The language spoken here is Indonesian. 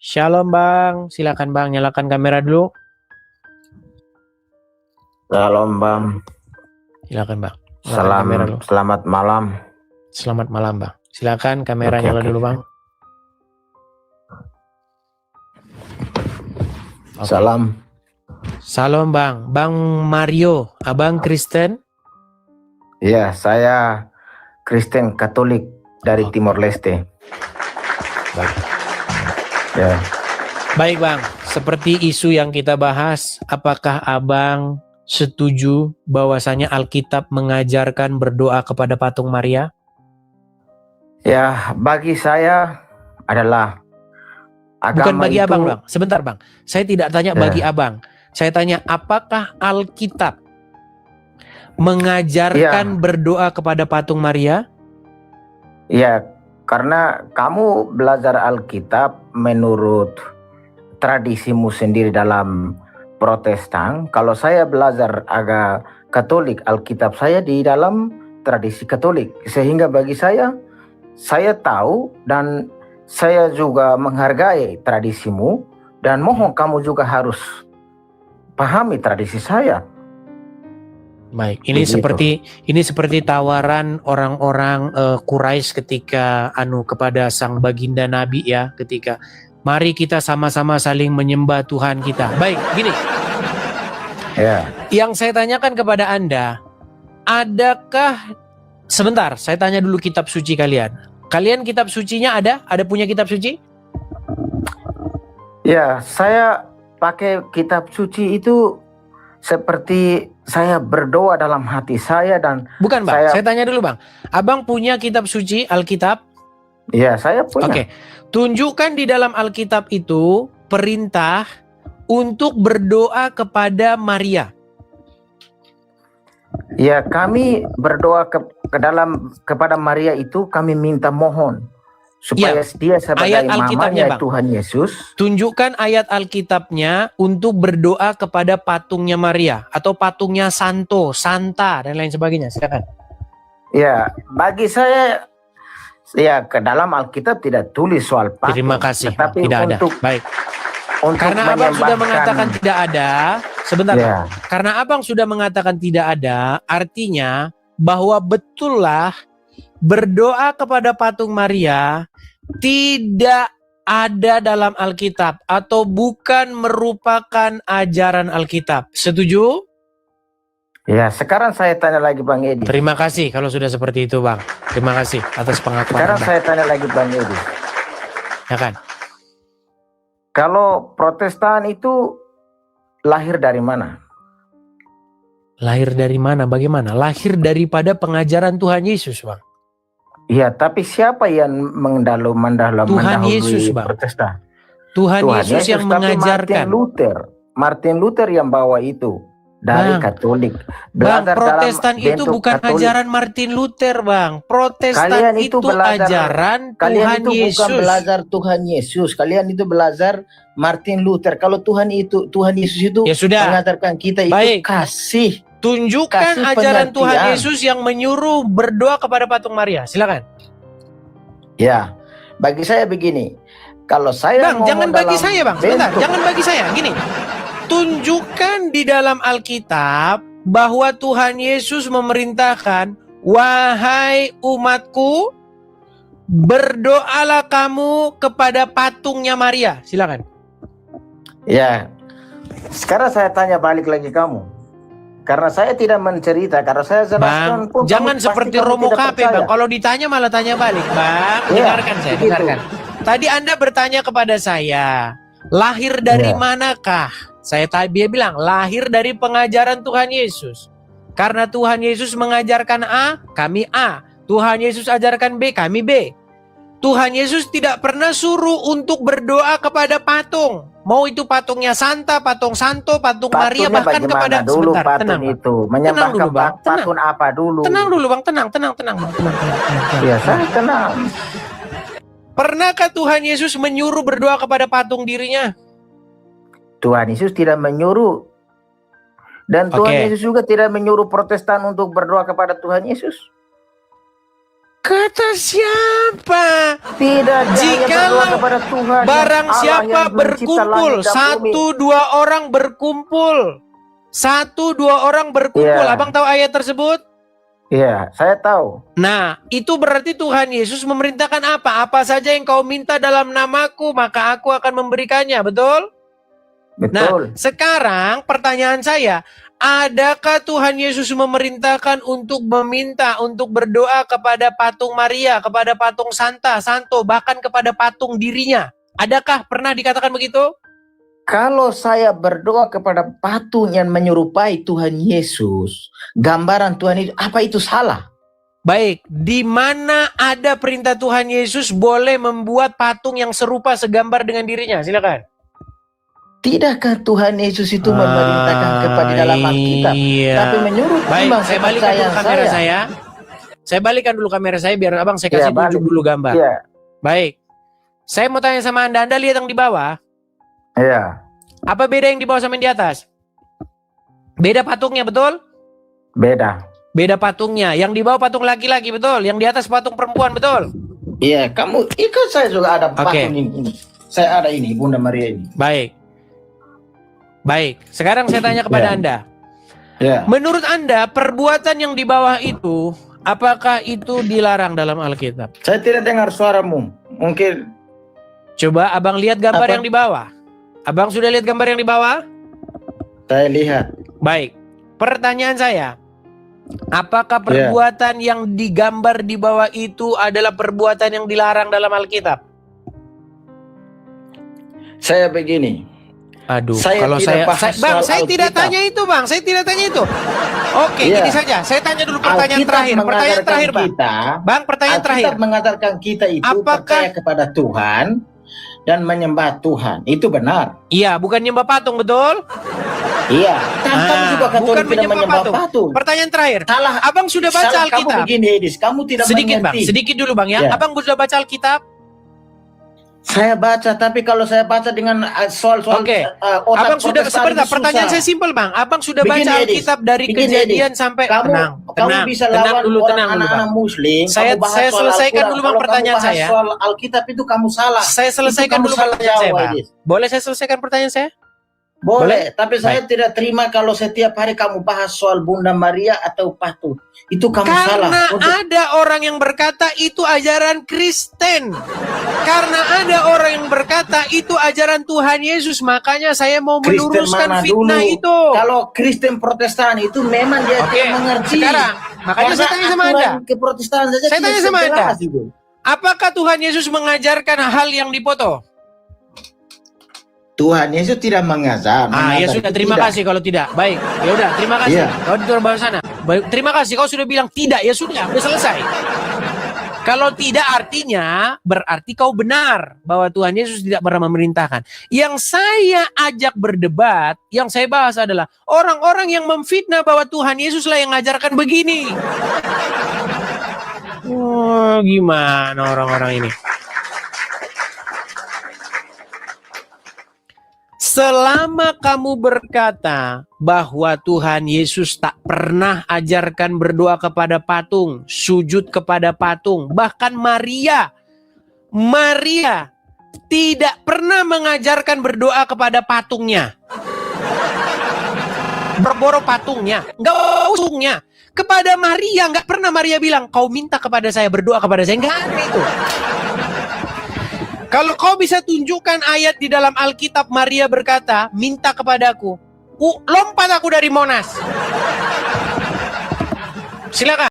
Shalom Bang, silakan Bang, nyalakan kamera dulu. Shalom Bang. Silakan Bang, nyalakan kamera dulu. Selamat malam. Selamat malam Bang. Silakan kamera nyala dulu Bang. Salam. Salam Bang, Bang Mario, Abang Kristen? Iya, saya Kristen Katolik dari Timor Leste. Baik. Ya. Baik Bang, seperti isu yang kita bahas, apakah Abang setuju bahwasanya Alkitab mengajarkan berdoa kepada patung Maria? Ya, bagi saya adalah agama. Bukan bagi itu, Abang Bang, sebentar Bang. Saya tidak tanya bagi Abang. Saya tanya apakah Alkitab mengajarkan berdoa kepada patung Maria? Ya, karena kamu belajar Alkitab menurut tradisimu sendiri dalam Protestan. Kalau saya belajar agama Katolik, Alkitab saya di dalam tradisi Katolik. Sehingga bagi saya tahu dan saya juga menghargai tradisimu, dan mohon kamu juga harus pahami tradisi saya. Baik, ini seperti tawaran orang-orang Quraisy ketika kepada sang baginda Nabi ya, ketika mari kita sama-sama saling menyembah Tuhan kita. Baik, gini. Ya. Yang saya tanyakan kepada Anda, adakah sebentar, saya tanya dulu kitab suci kalian. Kalian kitab sucinya ada? Ada punya kitab suci? Ya, saya pakai kitab suci itu seperti saya berdoa dalam hati saya dan bukan Bang, saya tanya dulu Bang. Abang punya kitab suci Alkitab? Iya, saya punya. Oke. Tunjukkan di dalam Alkitab itu perintah untuk berdoa kepada Maria. Ya, kami berdoa kepada Maria itu kami minta mohon supaya dia sebagai mamanya Tuhan Yesus. Tunjukkan ayat Alkitabnya untuk berdoa kepada patungnya Maria atau patungnya Santo, Santa dan lain sebagainya. Silakan. Ya, bagi saya ya ke dalam Alkitab tidak tulis soal patung. Terima kasih. Tetapi tidak ada. Baik. Karena Abang sudah mengatakan tidak ada, sebentar. Ya. Karena Abang sudah mengatakan tidak ada, artinya bahwa betullah berdoa kepada patung Maria tidak ada dalam Alkitab atau bukan merupakan ajaran Alkitab. Setuju? Ya, sekarang saya tanya lagi Bang Edi. Terima kasih kalau sudah seperti itu Bang. Terima kasih atas pengakuan. Sekarang saya tanya lagi Bang Edi. Ya kan? Kalau Protestan itu lahir dari mana? Lahir dari mana? Bagaimana? Lahir daripada pengajaran Tuhan Yesus, Bang. Iya, tapi siapa yang mendahului Tuhan Yesus, Bang. Protestan? Tuhan Yesus yang mengajarkan. Martin Luther yang bawa itu dari Katolik. Bang, Protestan itu bukan ajaran Martin Luther, Bang. Protestan itu ajaran Tuhan Yesus. Bukan belajar Tuhan Yesus. Kalian itu belajar Martin Luther. Kalau Tuhan Yesus itu ya sudah. mengajarkan kita itu kasih. Tunjukkan ajaran Tuhan Yesus yang menyuruh berdoa kepada patung Maria. Silakan. Ya, bagi saya begini. Kalau saya Bang, jangan bagi saya, Bang. Sebentar, jangan bagi saya. Gini. Tunjukkan di dalam Alkitab bahwa Tuhan Yesus memerintahkan, wahai umatku, berdoalah kamu kepada patungnya Maria. Silakan. Ya. Sekarang saya tanya balik lagi kamu. Karena saya tidak mencerita, karena saya jelaskan. Bang, jangan seperti Romo KP, Bang. Kalau ditanya malah tanya balik, Bang. Dengarkan saya, dengarkan. Tadi Anda bertanya kepada saya, lahir dari manakah? Dia bilang, lahir dari pengajaran Tuhan Yesus. Karena Tuhan Yesus mengajarkan A, kami A. Tuhan Yesus ajarkan B, kami B. Tuhan Yesus tidak pernah suruh untuk berdoa kepada patung. Mau itu patungnya Santa, patung Santo, patung Maria, bahkan kepada dulu sebentar, patung tenang, itu. Menyembah dulu, Bang. Patung apa dulu? Tenang dulu, Bang. Tenang. Ya, saya tenang. Pernahkah Tuhan Yesus menyuruh berdoa kepada patung dirinya? Tuhan Yesus tidak menyuruh. Dan Tuhan Yesus juga tidak menyuruh Protestan untuk berdoa kepada Tuhan Yesus. Kata siapa? Tidak, dia Jikalau berdoa kepada Tuhan. barang Allah siapa yang mencipta berkumpul, langit dan bumi. satu dua orang berkumpul. Satu dua orang berkumpul. Iya. Abang tahu ayat tersebut? Iya, saya tahu. Nah, itu berarti Tuhan Yesus memerintahkan apa? Apa saja yang kau minta dalam namaku, maka aku akan memberikannya. Betul? Nah, Betul. sekarang pertanyaan saya, adakah Tuhan Yesus memerintahkan untuk meminta, untuk berdoa kepada patung Maria, kepada patung Santa, Santo, bahkan kepada patung dirinya? Adakah pernah dikatakan begitu? Kalau saya berdoa kepada patung yang menyerupai Tuhan Yesus, gambaran Tuhan itu, apa itu salah? Baik, di mana ada perintah Tuhan Yesus boleh membuat patung yang serupa segambar dengan dirinya? Silakan. Tidakkah Tuhan Yesus itu memerintahkan kepada dalam Alkitab? Iya. Tapi menurut Baik, iman saya balikan dulu kepercayaan kamera saya. Saya balikan dulu kamera saya biar abang saya kasih Iya, balik. tunjuk dulu gambar. Iya, Baik. Saya mau tanya sama Anda lihat yang di bawah. iya, Apa beda yang di bawah sama yang di atas? Beda patungnya, betul? beda. Beda patungnya. Yang di bawah patung laki-laki, betul? Yang di atas patung perempuan, betul? Iya, kamu ikut saya juga ada Oke. patung ini. Saya ada ini, Bunda Maria ini. Baik. Baik. Sekarang saya tanya kepada Ya. Anda. Ya. Menurut Anda, perbuatan yang di bawah itu, apakah itu dilarang dalam Alkitab? Saya tidak dengar suaramu. Mungkin Coba abang lihat gambar Apa? yang di bawah. Abang sudah lihat gambar yang di bawah? saya lihat. Baik. Pertanyaan saya, apakah Ya. perbuatan yang digambar di bawah itu adalah perbuatan yang dilarang dalam Alkitab? Saya begini. Aduh, Saya kalau tidak bahas Bang, soal saya tidak Alkitab. tanya itu, Bang. Saya tidak tanya itu. Oke, Iya. gini saja. Saya tanya dulu pertanyaan Alkitab terakhir. Pertanyaan mengajarkan terakhir, Bang. kita, Bang, pertanyaan terakhir. Alkitab mengajarkan kita itu Apakah- percaya kepada Tuhan dan menyembah Tuhan. Itu benar. Iya, bukan nyembah patung, betul? Iya. Tanpa juga Katolik bukan tidak menyembah patung. Pertanyaan terakhir. Salah. Abang sudah baca Salah kamu Alkitab? begini, Edis. Kamu tidak Sedikit, Bang. mengerti. Sedikit dulu, Bang, ya. Ya. Abang sudah baca Alkitab? Saya baca, tapi kalau saya baca dengan soal-soal Oke. otak Abang sudah Protestan sebentar. itu Pertanyaan susah. saya simpel, Bang. Abang sudah Begini, baca Edis. Alkitab dari Begini, kejadian sampai kamu tenang, bisa tenang lawan dulu, orang tenang dulu, anak-anak Bang. Muslim. Saya kamu bahas selesaikan soal dulu, Al-Quran. Bang, Kalau pertanyaan kamu bahas saya. soal Alkitab itu kamu salah. Saya selesaikan Itu kamu dulu salah pertanyaan saya, jawab, Bang. Edis. Boleh saya selesaikan pertanyaan saya? Boleh, tapi saya tidak terima kalau setiap hari kamu bahas soal Bunda Maria atau patung. Itu kamu salah. Karena Untuk- ada orang yang berkata itu ajaran Kristen. Karena ada orang yang berkata itu ajaran Tuhan Yesus. Makanya saya mau Kristen meluruskan mana fitnah dulu? itu. Kalau Kristen Protestan itu memang dia Oke, tidak mengerti. sekarang, makanya saya tanya sama aturan Anda. Keprotestanan saja Saya tidak tanya sama Anda. jelas itu. Apakah Tuhan Yesus mengajarkan hal yang dipoto? Tuhan Yesus tidak mengajar. Ya mengajar sudah, itu terima tidak. kasih kalau tidak. Baik, ya udah, terima kasih. Iya. Kau di bawah sana. Baik, terima kasih. Kau sudah bilang tidak, ya sudah selesai. Kalau tidak artinya berarti kau benar bahwa Tuhan Yesus tidak pernah memerintahkan. Yang saya ajak berdebat, yang saya bahas adalah orang-orang yang memfitnah bahwa Tuhan Yesuslah yang mengajarkan begini. Oh, gimana orang-orang ini? Selama kamu berkata bahwa Tuhan Yesus tak pernah ajarkan berdoa kepada patung, sujud kepada patung, bahkan Maria tidak pernah mengajarkan berdoa kepada patungnya. Berboro patungnya, enggak usungnya. Kepada Maria, enggak pernah Maria bilang, kau minta kepada saya, berdoa kepada saya. Enggak ada itu. Kalau kau bisa tunjukkan ayat di dalam Alkitab Maria berkata, minta kepadaku, lompat aku dari Monas. Silakan.